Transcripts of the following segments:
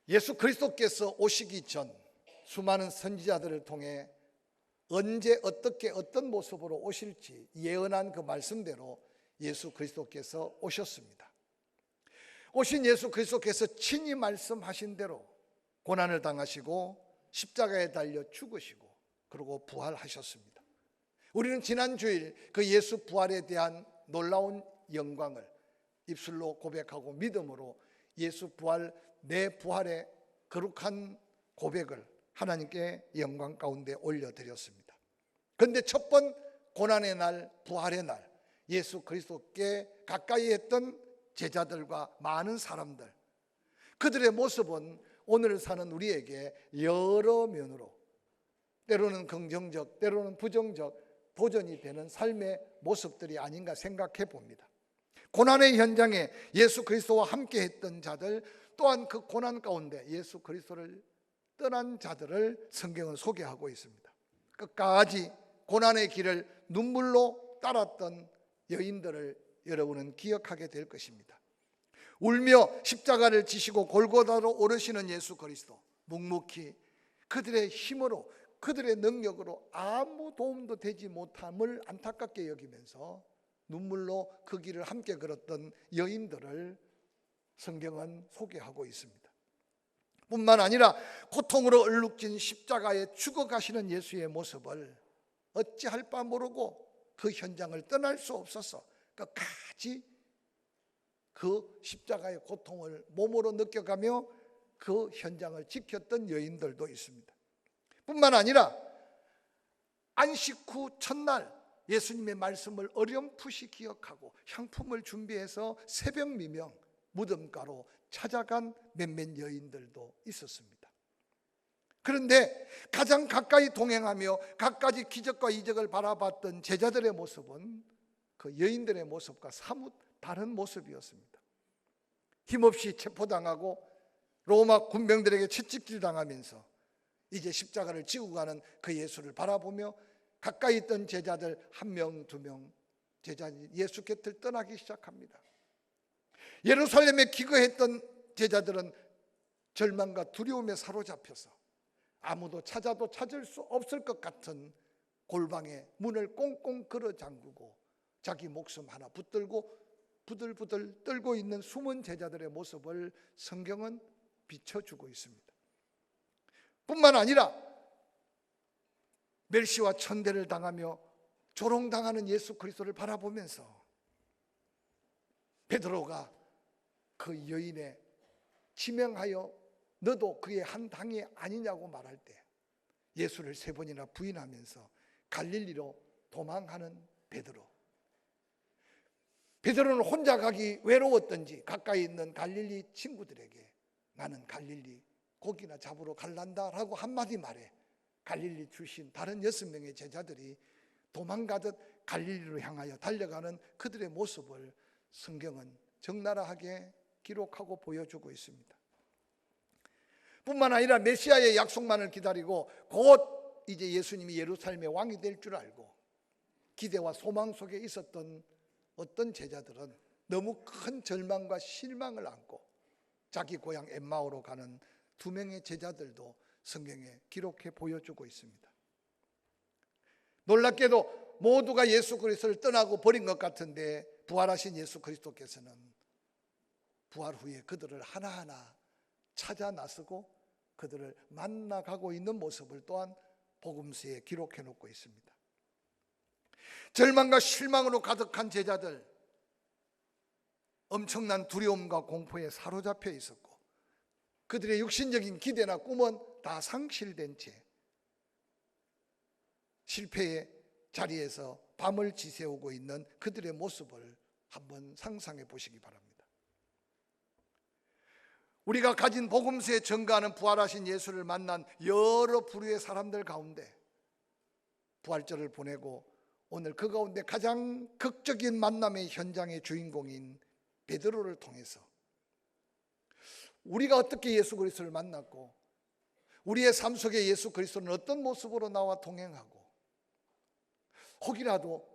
예수 그리스도께서 오시기 전 수많은 선지자들을 통해 언제 어떻게 어떤 모습으로 오실지 예언한 그 말씀대로 예수 그리스도께서 오셨습니다. 오신 예수 그리스도께서 친히 말씀하신 대로 고난을 당하시고 십자가에 달려 죽으시고 그리고 부활하셨습니다. 우리는 지난 주일 그 예수 부활에 대한 놀라운 영광을 입술로 고백하고 믿음으로 예수 부활, 내 부활의 거룩한 고백을 하나님께 영광 가운데 올려드렸습니다. 그런데 첫 번 고난의 날, 부활의 날, 예수 그리스도께 가까이 했던 제자들과 많은 사람들, 그들의 모습은 오늘 사는 우리에게 여러 면으로 때로는 긍정적, 때로는 부정적, 도전이 되는 삶의 모습들이 아닌가 생각해 봅니다. 고난의 현장에 예수 그리스도와 함께 했던 자들, 또한 그 고난 가운데 예수 그리스도를 떠난 자들을 성경은 소개하고 있습니다. 끝까지 고난의 길을 눈물로 따랐던 여인들을 여러분은 기억하게 될 것입니다. 울며 십자가를 지시고 골고다로 오르시는 예수 그리스도, 묵묵히 그들의 힘으로, 그들의 능력으로 아무 도움도 되지 못함을 안타깝게 여기면서 눈물로 그 길을 함께 걸었던 여인들을 성경은 소개하고 있습니다. 뿐만 아니라 고통으로 얼룩진 십자가에 죽어가시는 예수의 모습을 어찌할 바 모르고 그 현장을 떠날 수 없어서 끝까지 그 십자가의 고통을 몸으로 느껴가며 그 현장을 지켰던 여인들도 있습니다. 뿐만 아니라 안식 후 첫날 예수님의 말씀을 어렴풋이 기억하고 향품을 준비해서 새벽 미명 무덤가로 찾아간 몇몇 여인들도 있었습니다. 그런데 가장 가까이 동행하며 갖가지 기적과 이적을 바라봤던 제자들의 모습은 그 여인들의 모습과 사뭇 다른 모습이었습니다. 힘없이 체포당하고 로마 군병들에게 채찍질 당하면서 이제 십자가를 지고 가는 그 예수를 바라보며 가까이 있던 제자들 한 명, 두 명 제자 예수 곁을 떠나기 시작합니다. 예루살렘에 기거했던 제자들은 절망과 두려움에 사로잡혀서 아무도 찾아도 찾을 수 없을 것 같은 골방에 문을 꽁꽁 걸어 잠그고 자기 목숨 하나 붙들고 부들부들 떨고 있는 숨은 제자들의 모습을 성경은 비춰주고 있습니다. 뿐만 아니라 멸시와 천대를 당하며 조롱당하는 예수 그리스도를 바라보면서 베드로가 그 여인의 지명하여 너도 그의 한 당이 아니냐고 말할 때 예수를 3번이나 부인하면서 갈릴리로 도망하는 베드로. 베드로는 혼자 가기 외로웠던지 가까이 있는 갈릴리 친구들에게 나는 갈릴리 고기나 잡으러 갈란다라고 한마디 말해 갈릴리 출신 다른 6명의 제자들이 도망가듯 갈릴리로 향하여 달려가는 그들의 모습을 성경은 적나라하게 기록하고 보여주고 있습니다. 뿐만 아니라 메시아의 약속만을 기다리고 곧 이제 예수님이 예루살렘의 왕이 될 줄 알고 기대와 소망 속에 있었던 어떤 제자들은 너무 큰 절망과 실망을 안고 자기 고향 엠마오로 가는 2명의 제자들도 성경에 기록해 보여주고 있습니다. 놀랍게도 모두가 예수 그리스도를 떠나고 버린 것 같은데 부활하신 예수 그리스도께서는 부활 후에 그들을 하나하나 찾아 나서고 그들을 만나가고 있는 모습을 또한 복음서에 기록해 놓고 있습니다. 절망과 실망으로 가득한 제자들, 엄청난 두려움과 공포에 사로잡혀 있었고 그들의 육신적인 기대나 꿈은 다 상실된 채 실패의 자리에서 밤을 지새우고 있는 그들의 모습을 한번 상상해 보시기 바랍니다. 우리가 가진 복음서에 증거하는 부활하신 예수를 만난 여러 부류의 사람들 가운데 부활절을 보내고 오늘 그 가운데 가장 극적인 만남의 현장의 주인공인 베드로를 통해서 우리가 어떻게 예수 그리스도를 만났고 우리의 삶 속에 예수 그리스도는 어떤 모습으로 나와 동행하고 혹이라도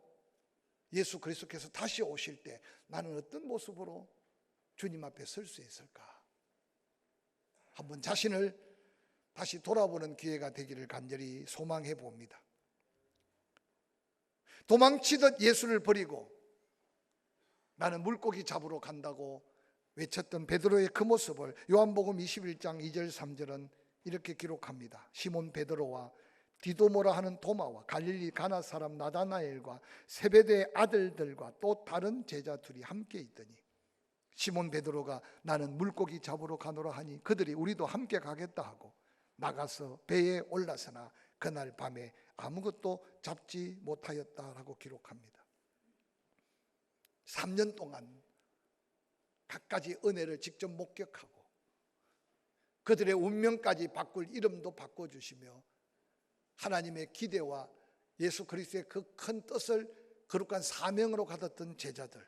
예수 그리스도께서 다시 오실 때 나는 어떤 모습으로 주님 앞에 설 수 있을까 한번 자신을 다시 돌아보는 기회가 되기를 간절히 소망해 봅니다. 도망치듯 예수를 버리고 나는 물고기 잡으러 간다고 외쳤던 베드로의 그 모습을 요한복음 21장 2절 3절은 이렇게 기록합니다. 시몬 베드로와 디도모라 하는 도마와 갈릴리 가나 사람 나다나엘과 세베대의 아들들과 또 다른 제자 둘이 함께 있더니 시몬 베드로가 나는 물고기 잡으러 가노라 하니 그들이 우리도 함께 가겠다 하고 나가서 배에 올라서나 그날 밤에 아무것도 잡지 못하였다라고 기록합니다. 3년 동안 갖가지 은혜를 직접 목격하고 그들의 운명까지 바꿀 이름도 바꿔주시며 하나님의 기대와 예수 그리스도의 그 큰 뜻을 거룩한 사명으로 가졌던 제자들,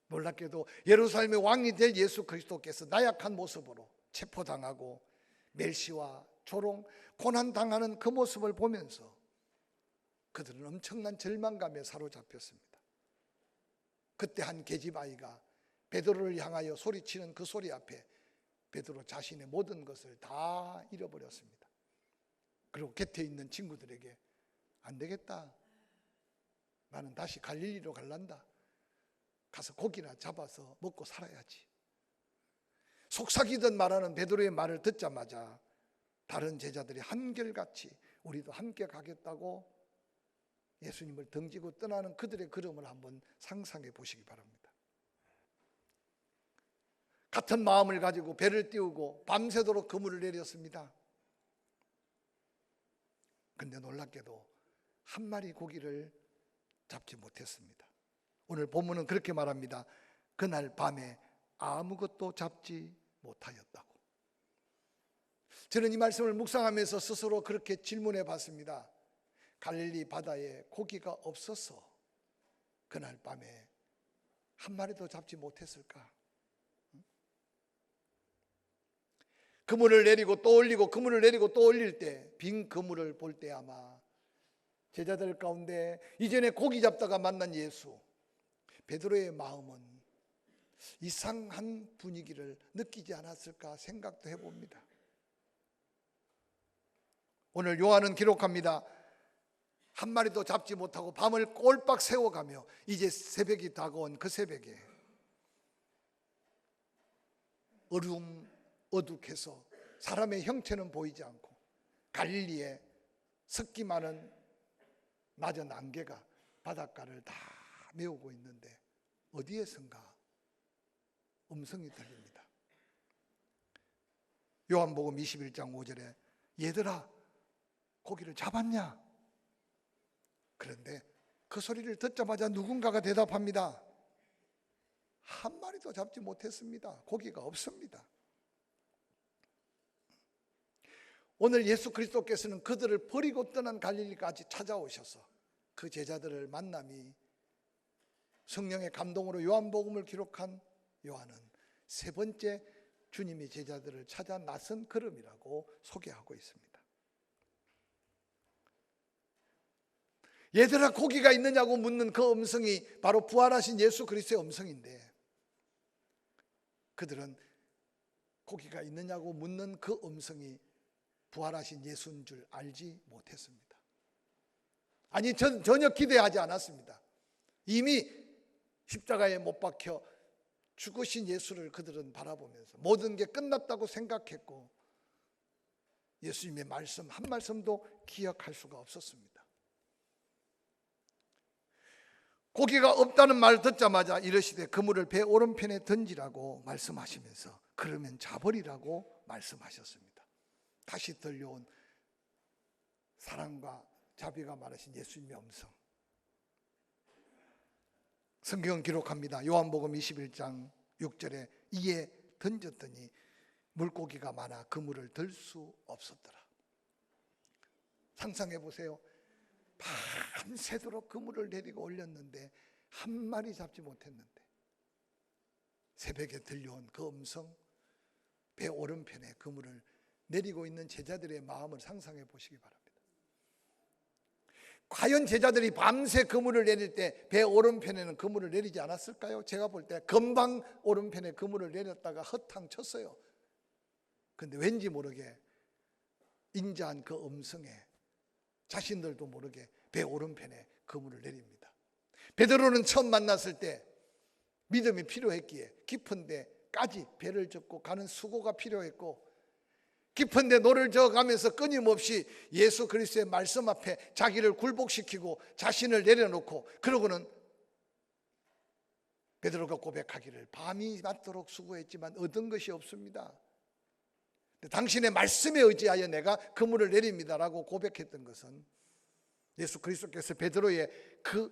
놀랍게도 예루살렘의 왕이 될 예수 그리스도께서 나약한 모습으로 체포당하고 멸시와 조롱, 고난당하는 그 모습을 보면서 그들은 엄청난 절망감에 사로잡혔습니다. 그때 한 계집아이가 베드로를 향하여 소리치는 그 소리 앞에 베드로 자신의 모든 것을 다 잃어버렸습니다. 그리고 곁에 있는 친구들에게 안 되겠다, 나는 다시 갈릴리로 갈란다, 가서 고기나 잡아서 먹고 살아야지. 속삭이듯 말하는 베드로의 말을 듣자마자 다른 제자들이 한결같이 우리도 함께 가겠다고 예수님을 등지고 떠나는 그들의 걸음을 한번 상상해 보시기 바랍니다. 같은 마음을 가지고 배를 띄우고 밤새도록 그물을 내렸습니다. 그런데 놀랍게도 한 마리 고기를 잡지 못했습니다. 오늘 본문은 그렇게 말합니다. 그날 밤에 아무것도 잡지 못하였다고. 저는 이 말씀을 묵상하면서 스스로 그렇게 질문해 봤습니다. 갈릴리 바다에 고기가 없어서 그날 밤에 한 마리도 잡지 못했을까? 그물을 내리고 또 올리고 그물을 내리고 또 올릴 때 빈 그물을 볼 때 아마 제자들 가운데 이전에 고기 잡다가 만난 예수, 베드로의 마음은 이상한 분위기를 느끼지 않았을까 생각도 해봅니다. 오늘 요한은 기록합니다. 한 마리도 잡지 못하고 밤을 꼴박 새워가며 이제 새벽이 다가온 그 새벽에 어둑해서 사람의 형체는 보이지 않고 갈릴리에 습기 많은 낮은 안개가 바닷가를 다 메우고 있는데 어디에선가 음성이 들립니다. 요한복음 21장 5절에 얘들아 고기를 잡았냐? 그런데 그 소리를 듣자마자 누군가가 대답합니다. 한 마리도 잡지 못했습니다. 고기가 없습니다. 오늘 예수 그리스도께서는 그들을 버리고 떠난 갈릴리까지 찾아오셔서 그 제자들을 만남이 성령의 감동으로 요한복음을 기록한 요한은 세 번째 주님이 제자들을 찾아 나선 걸음이라고 소개하고 있습니다. 얘들아 고기가 있느냐고 묻는 그 음성이 바로 부활하신 예수 그리스도의 음성인데 그들은 고기가 있느냐고 묻는 그 음성이 부활하신 예수인 줄 알지 못했습니다. 아니 전혀 기대하지 않았습니다. 이미 십자가에 못 박혀 죽으신 예수를 그들은 바라보면서 모든 게 끝났다고 생각했고 예수님의 말씀 한 말씀도 기억할 수가 없었습니다. 고기가 없다는 말 듣자마자 이르시되 그물을 배 오른편에 던지라고 말씀하시면서 그러면 잡으리라고 말씀하셨습니다. 다시 들려온 사랑과 자비가 말하신 예수님의 음성. 성경은 기록합니다. 요한복음 21장 6절에 이에 던졌더니 물고기가 많아 그물을 들 수 없었더라. 상상해 보세요. 밤새도록 그물을 내리고 올렸는데 한 마리 잡지 못했는데 새벽에 들려온 그 음성, 배 오른편에 그물을 내리고 있는 제자들의 마음을 상상해 보시기 바랍니다. 과연 제자들이 밤새 그물을 내릴 때 배 오른편에는 그물을 내리지 않았을까요? 제가 볼 때 금방 오른편에 그물을 내렸다가 허탕 쳤어요. 근데 왠지 모르게 인자한 그 음성에 자신들도 모르게 배 오른편에 그물을 내립니다. 베드로는 처음 만났을 때 믿음이 필요했기에 깊은 데까지 배를 젓고 가는 수고가 필요했고, 깊은 데 노를 저어가면서 끊임없이 예수 그리스도의 말씀 앞에 자기를 굴복시키고 자신을 내려놓고, 그러고는 베드로가 고백하기를 밤이 맞도록 수고했지만 얻은 것이 없습니다. 당신의 말씀에 의지하여 내가 그물을 내립니다라고 고백했던 것은 예수 그리스도께서 베드로의 그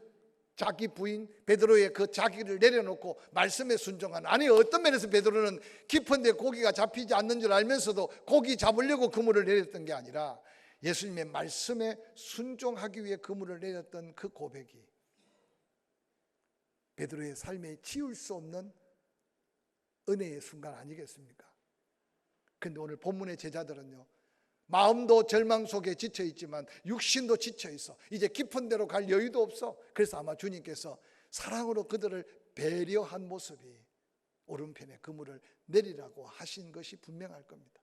자기 부인 베드로의 그 자기를 내려놓고 말씀에 순종한, 아니 어떤 면에서 베드로는 깊은 데 고기가 잡히지 않는 줄 알면서도 고기 잡으려고 그물을 내렸던 게 아니라 예수님의 말씀에 순종하기 위해 그물을 내렸던 그 고백이 베드로의 삶에 지울 수 없는 은혜의 순간 아니겠습니까? 그런데 오늘 본문의 제자들은요, 마음도 절망 속에 지쳐 있지만 육신도 지쳐 있어. 이제 깊은 데로 갈 여유도 없어. 그래서 아마 주님께서 사랑으로 그들을 배려한 모습이 오른편에 그물을 내리라고 하신 것이 분명할 겁니다.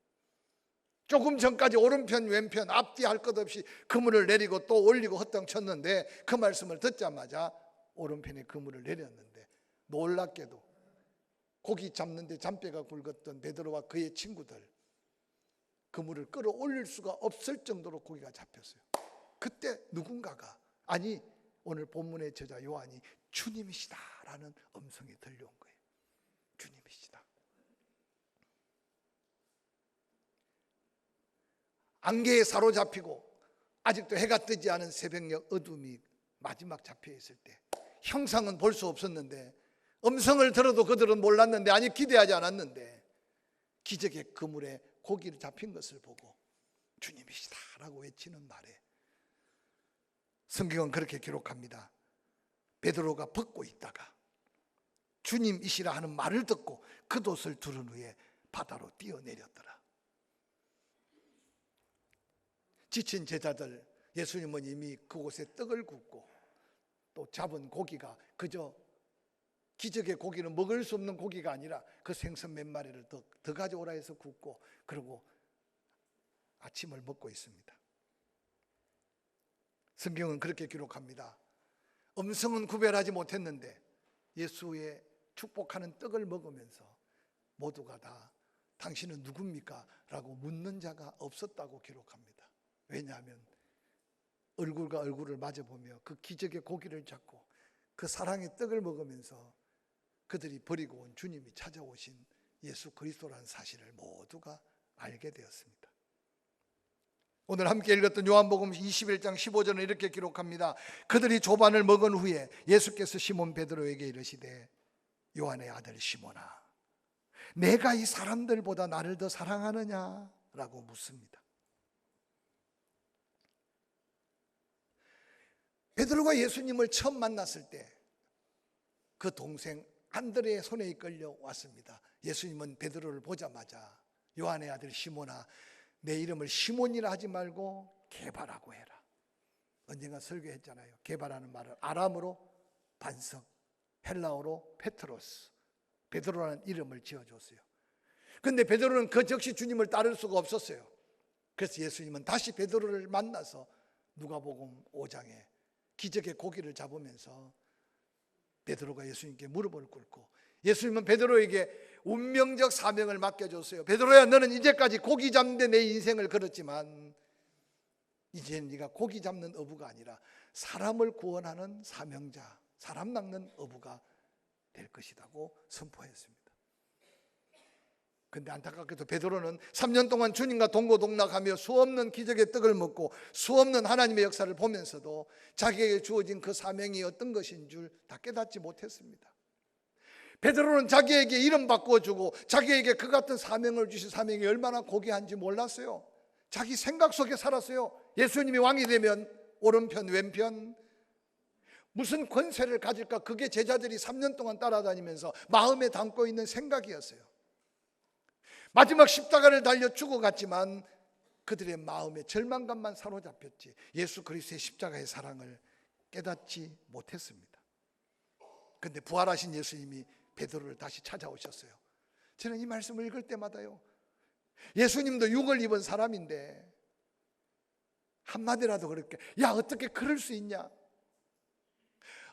조금 전까지 오른편 왼편 앞뒤 할 것 없이 그물을 내리고 또 올리고 헛땅쳤는데 그 말씀을 듣자마자 오른편에 그물을 내렸는데, 놀랍게도 고기 잡는데 잔뼈가 굵었던 베드로와 그의 친구들 그물을 끌어올릴 수가 없을 정도로 고기가 잡혔어요. 그때 누군가가, 아니 오늘 본문의 저자 요한이 주님이시다라는 음성이 들려온 거예요. 주님이시다. 안개에 사로잡히고 아직도 해가 뜨지 않은 새벽녘 어둠이 마지막 잡혀 있을 때, 형상은 볼 수 없었는데, 음성을 들어도 그들은 몰랐는데, 아니 기대하지 않았는데, 기적의 그물에 고기를 잡힌 것을 보고 주님이시다라고 외치는 말에 성경은 그렇게 기록합니다. 베드로가 벗고 있다가 주님이시라 하는 말을 듣고 겉옷을 두른 후에 바다로 뛰어내렸더라. 지친 제자들, 예수님은 이미 그곳에 떡을 굽고 또 잡은 고기가 그저 기적의 고기는 먹을 수 없는 고기가 아니라 그 생선 몇 마리를 더 가져오라 해서 굽고, 그리고 아침을 먹고 있습니다. 성경은 그렇게 기록합니다. 음성은 구별하지 못했는데 예수의 축복하는 떡을 먹으면서 모두가 다 당신은 누굽니까? 라고 묻는 자가 없었다고 기록합니다. 왜냐하면 얼굴과 얼굴을 마주보며 그 기적의 고기를 잡고 그 사랑의 떡을 먹으면서 그들이 버리고 온 주님이 찾아오신 예수 그리스도라는 사실을 모두가 알게 되었습니다. 오늘 함께 읽었던 요한복음 21장 15절은 이렇게 기록합니다. 그들이 조반을 먹은 후에 예수께서 시몬 베드로에게 이르시되 요한의 아들 시몬아, 내가 이 사람들보다 나를 더 사랑하느냐? 라고 묻습니다. 베드로가 예수님을 처음 만났을 때 그 동생 안드레의 손에 이끌려 왔습니다. 예수님은 베드로를 보자마자 요한의 아들 시몬아, 내 이름을 시몬이라 하지 말고 게바라고 해라. 언젠가 설교했잖아요. 게바라는 말은 아람어로 반석, 헬라어로 페트로스, 베드로라는 이름을 지어줬어요. 그런데 베드로는 그 즉시 주님을 따를 수가 없었어요. 그래서 예수님은 다시 베드로를 만나서 누가복음 5장에 기적의 고기를 잡으면서 베드로가 예수님께 무릎을 꿇고, 예수님은 베드로에게 운명적 사명을 맡겨줬어요. 베드로야, 너는 이제까지 고기 잡는데 내 인생을 걸었지만 이제는 네가 고기 잡는 어부가 아니라 사람을 구원하는 사명자, 사람 낚는 어부가 될 것이라고 선포했습니다. 그런데 안타깝게도 베드로는 3년 동안 주님과 동고동락하며 수없는 기적의 떡을 먹고 수없는 하나님의 역사를 보면서도 자기에게 주어진 그 사명이 어떤 것인 줄 다 깨닫지 못했습니다. 베드로는 자기에게 이름 바꿔주고 자기에게 그 같은 사명을 주신 사명이 얼마나 고귀한지 몰랐어요. 자기 생각 속에 살았어요. 예수님이 왕이 되면 오른편 왼편 무슨 권세를 가질까, 그게 제자들이 3년 동안 따라다니면서 마음에 담고 있는 생각이었어요. 마지막 십자가를 달려 죽어갔지만 그들의 마음에 절망감만 사로잡혔지 예수 그리스도의 십자가의 사랑을 깨닫지 못했습니다. 그런데 부활하신 예수님이 베드로를 다시 찾아오셨어요. 저는 이 말씀을 읽을 때마다요, 예수님도 육을 입은 사람인데 한마디라도 그렇게, 야 어떻게 그럴 수 있냐,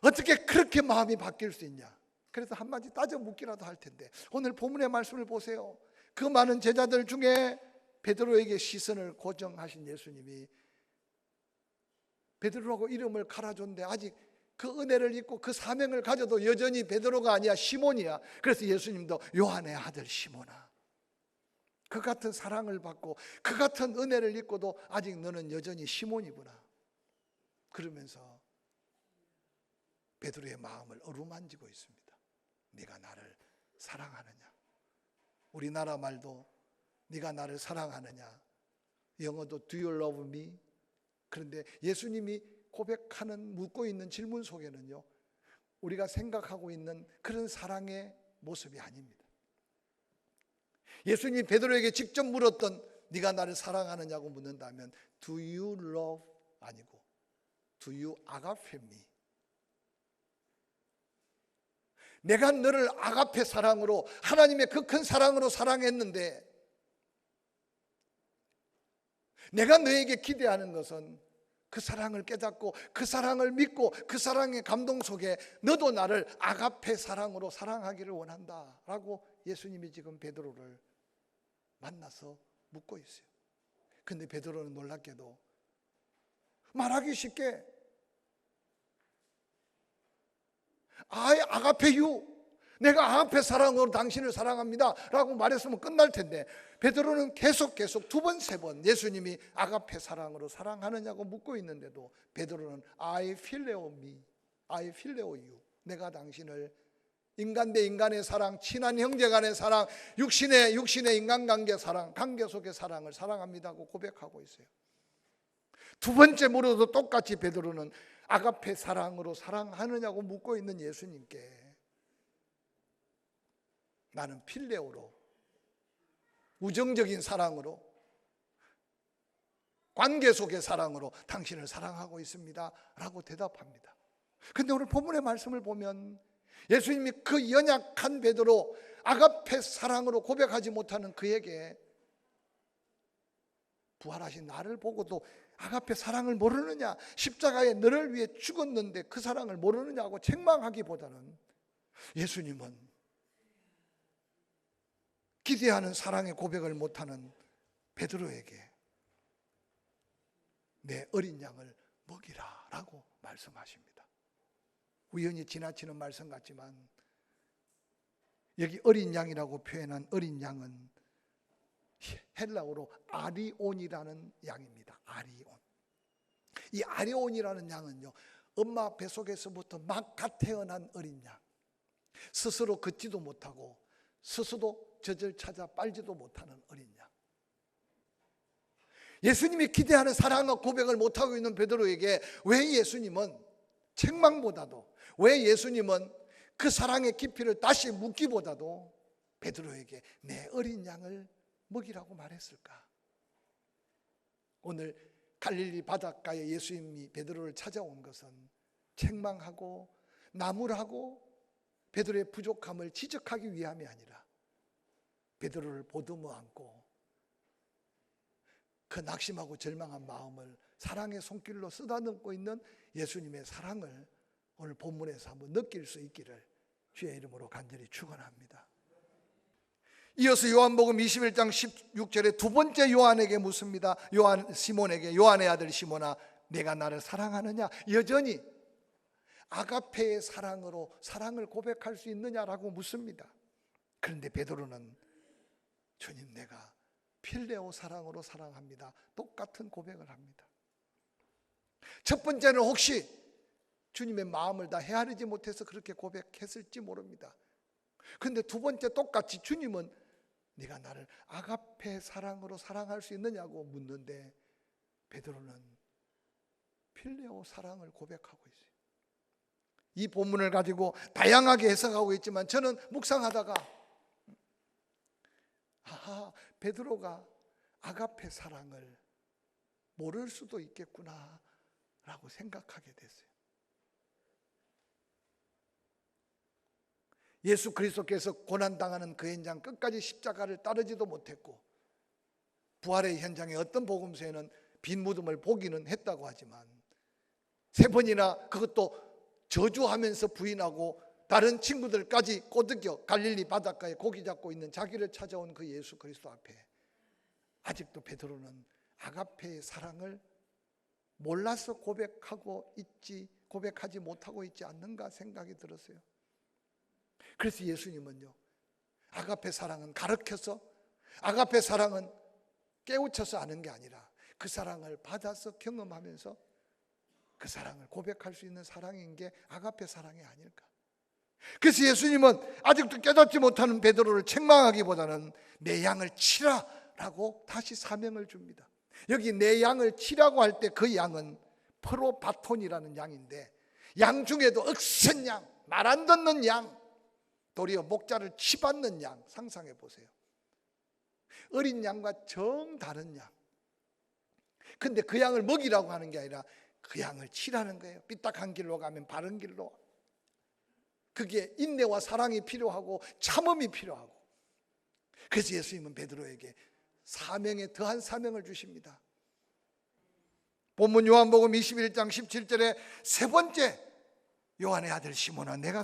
어떻게 그렇게 마음이 바뀔 수 있냐, 그래서 한마디 따져 묻기라도 할 텐데, 오늘 본문의 말씀을 보세요. 그 많은 제자들 중에 베드로에게 시선을 고정하신 예수님이 베드로라고 이름을 갈아줬는데 아직 그 은혜를 잊고 그 사명을 가져도 여전히 베드로가 아니야, 시몬이야. 그래서 예수님도 요한의 아들 시몬아, 그 같은 사랑을 받고 그 같은 은혜를 입고도 아직 너는 여전히 시몬이구나, 그러면서 베드로의 마음을 어루만지고 있습니다. 네가 나를 사랑하느냐. 우리나라 말도 네가 나를 사랑하느냐, 영어도 Do you love me? 그런데 예수님이 고백하는, 묻고 있는 질문 속에는요, 우리가 생각하고 있는 그런 사랑의 모습이 아닙니다. 예수님이 베드로에게 직접 물었던 네가 나를 사랑하느냐고 묻는다면 Do you love 아니고 Do you agape me? 내가 너를 아가페 사랑으로, 하나님의 그 큰 사랑으로 사랑했는데 내가 너에게 기대하는 것은 그 사랑을 깨닫고 그 사랑을 믿고 그 사랑의 감동 속에 너도 나를 아가페 사랑으로 사랑하기를 원한다 라고 예수님이 지금 베드로를 만나서 묻고 있어요. 근데 베드로는 놀랍게도 말하기 쉽게 아가페 유, 내가 아가페 사랑으로 당신을 사랑합니다 라고 말했으면 끝날 텐데, 베드로는 계속 두 번, 세 번 예수님이 아가페 사랑으로 사랑하느냐고 묻고 있는데도 베드로는 I phileo me, I phileo you, 내가 당신을 인간 대 인간의 사랑, 친한 형제 간의 사랑, 육신의 인간관계 사랑, 관계 속의 사랑을 사랑합니다고 고백하고 있어요. 두 번째 물어도 똑같이 베드로는 아가페 사랑으로 사랑하느냐고 묻고 있는 예수님께 나는 필레오로, 우정적인 사랑으로, 관계 속의 사랑으로 당신을 사랑하고 있습니다 라고 대답합니다. 그런데 오늘 본문의 말씀을 보면 예수님이 그 연약한 베드로, 아가페 사랑으로 고백하지 못하는 그에게 부활하신 나를 보고도 아가페 사랑을 모르느냐, 십자가에 너를 위해 죽었는데 그 사랑을 모르느냐고 책망하기보다는 예수님은 기대하는 사랑의 고백을 못하는 베드로에게 내 어린 양을 먹이라 라고 말씀하십니다. 우연히 지나치는 말씀 같지만 여기 어린 양이라고 표현한 어린 양은 헬라어로 아리온이라는 양입니다. 아리온. 이 아리온이라는 양은요, 엄마 뱃속에서부터 막 갓 태어난 어린 양, 스스로 걷지도 못하고 스스로 젖을 찾아 빨지도 못하는 어린 양. 예수님이 기대하는 사랑과 고백을 못하고 있는 베드로에게 왜 예수님은 책망보다도, 왜 예수님은 그 사랑의 깊이를 다시 묻기보다도 베드로에게 내 어린 양을 먹이라고 말했을까? 오늘 갈릴리 바닷가에 예수님이 베드로를 찾아온 것은 책망하고 나무라고 베드로의 부족함을 지적하기 위함이 아니라 베드로를 보듬어 안고 그 낙심하고 절망한 마음을 사랑의 손길로 쓰다듬고 있는 예수님의 사랑을 오늘 본문에서 한번 느낄 수 있기를 주의 이름으로 간절히 축원합니다. 이어서 요한복음 21장 16절에 두 번째 요한에게 묻습니다. 시몬에게, 요한의 아들 시몬아, 내가 나를 사랑하느냐? 여전히 아가페의 사랑으로 사랑을 고백할 수 있느냐라고 묻습니다. 그런데 베드로는 주님, 내가 필레오 사랑으로 사랑합니다. 똑같은 고백을 합니다. 첫 번째는 혹시 주님의 마음을 다 헤아리지 못해서 그렇게 고백했을지 모릅니다. 그런데 두 번째 똑같이 주님은 네가 나를 아가페 사랑으로 사랑할 수 있느냐고 묻는데 베드로는 필레오 사랑을 고백하고 있어요. 이 본문을 가지고 다양하게 해석하고 있지만 저는 묵상하다가 베드로가 아가페 사랑을 모를 수도 있겠구나 라고 생각하게 됐어요. 예수 그리스도께서 고난당하는 그 현장 끝까지 십자가를 따르지도 못했고 부활의 현장에 어떤 복음서에는 빈 무덤을 보기는 했다고 하지만 3번이나 그것도 저주하면서 부인하고 다른 친구들까지 꼬드겨 갈릴리 바닷가에 고기 잡고 있는 자기를 찾아온 그 예수 그리스도 앞에 아직도 베드로는 아가페의 사랑을 몰라서 고백하지 못하고 있지 않는가 생각이 들었어요. 그래서 예수님은요, 아가페 사랑은 가르쳐서, 아가페 사랑은 깨우쳐서 아는 게 아니라 그 사랑을 받아서 경험하면서 그 사랑을 고백할 수 있는 사랑인 게 아가페 사랑이 아닐까. 그래서 예수님은 아직도 깨닫지 못하는 베드로를 책망하기보다는 내 양을 치라라고 다시 사명을 줍니다. 여기 내 양을 치라고 할 때 그 양은 프로바톤이라는 양인데, 양 중에도 억센 양, 말 안 듣는 양, 도리어 목자를 치받는 양, 상상해 보세요. 어린 양과 정 다른 양. 근데 그 양을 먹이라고 하는 게 아니라 그 양을 치라는 거예요. 삐딱한 길로 가면 바른 길로. 그게 인내와 사랑이 필요하고 참음이 필요하고. 그래서 예수님은 베드로에게 사명에 더한 사명을 주십니다. 본문 요한복음 21장 17절에 세 번째, 요한의 아들 시몬아 내가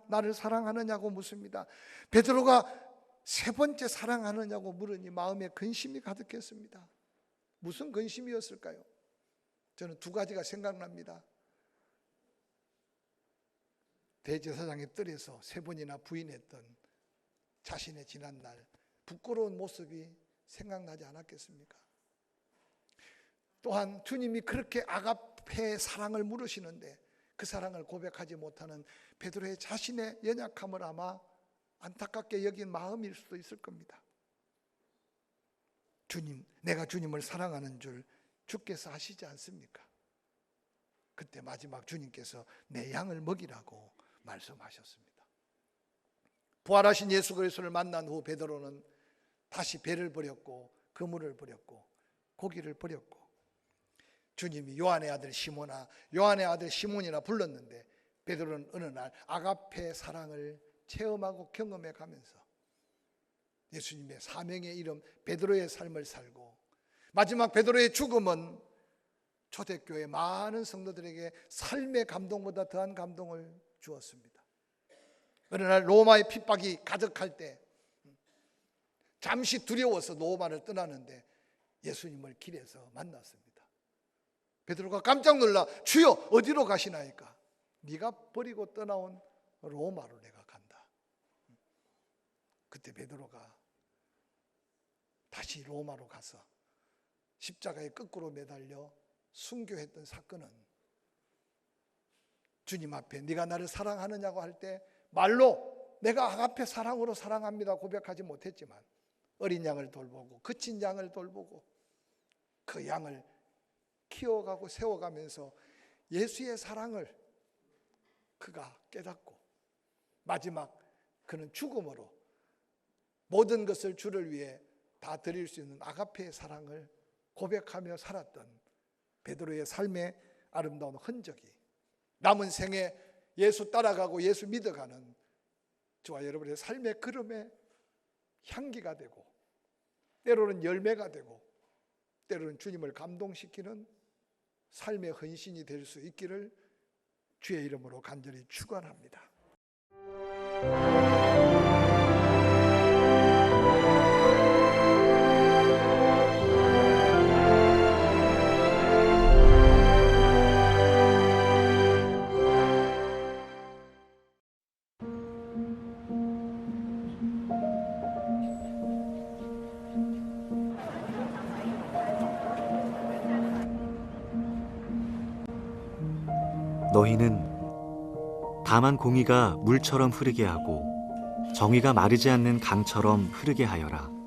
나를 사랑하느냐고 묻습니다. 베드로가 세 번째 사랑하느냐고 물으니 마음에 근심이 가득했습니다. 무슨 근심이었을까요? 저는 두 가지가 생각납니다. 대제사장의 뜰에서 3번이나 부인했던 자신의 지난날 부끄러운 모습이 생각나지 않았겠습니까? 또한 주님이 그렇게 아가페의 사랑을 물으시는데 그 사랑을 고백하지 못하는 베드로의 자신의 연약함을 아마 안타깝게 여긴 마음일 수도 있을 겁니다. 주님, 내가 주님을 사랑하는 줄 주께서 아시지 않습니까? 그때 마지막 주님께서 내 양을 먹이라고 말씀하셨습니다. 부활하신 예수 그리스도를 만난 후 베드로는 다시 배를 버렸고 그물을 버렸고 고기를 버렸고 주님이 요한의 아들 시몬아, 요한의 아들 시몬이라 불렀는데 베드로는 어느 날 아가페의 사랑을 체험하고 경험해 가면서 예수님의 사명의 이름 베드로의 삶을 살고 마지막 베드로의 죽음은 초대교회 많은 성도들에게 삶의 감동보다 더한 감동을 주었습니다. 어느 날 로마의 핍박이 가득할 때 잠시 두려워서 로마를 떠나는데 예수님을 길에서 만났습니다. 베드로가 깜짝 놀라 주여 어디로 가시나이까? 네가 버리고 떠나온 로마로 내가 간다. 그때 베드로가 다시 로마로 가서 십자가에 거꾸로 매달려 순교했던 사건은 주님 앞에 네가 나를 사랑하느냐고 할 때 말로 내가 아가페 사랑으로 사랑합니다 고백하지 못했지만 어린 양을 돌보고 그친 양을 돌보고 그 양을 키워가고 세워가면서 예수의 사랑을 그가 깨닫고 마지막 그는 죽음으로 모든 것을 주를 위해 다 드릴 수 있는 아가페의 사랑을 고백하며 살았던 베드로의 삶의 아름다운 흔적이 남은 생에 예수 따라가고 예수 믿어가는 저와 여러분의 삶의 걸음에 향기가 되고 때로는 열매가 되고 때로는 주님을 감동시키는 삶의 헌신이 될 수 있기를 주의 이름으로 간절히 축원합니다. 너희는 다만 공의가 물처럼 흐르게 하고 정의가 마르지 않는 강처럼 흐르게 하여라.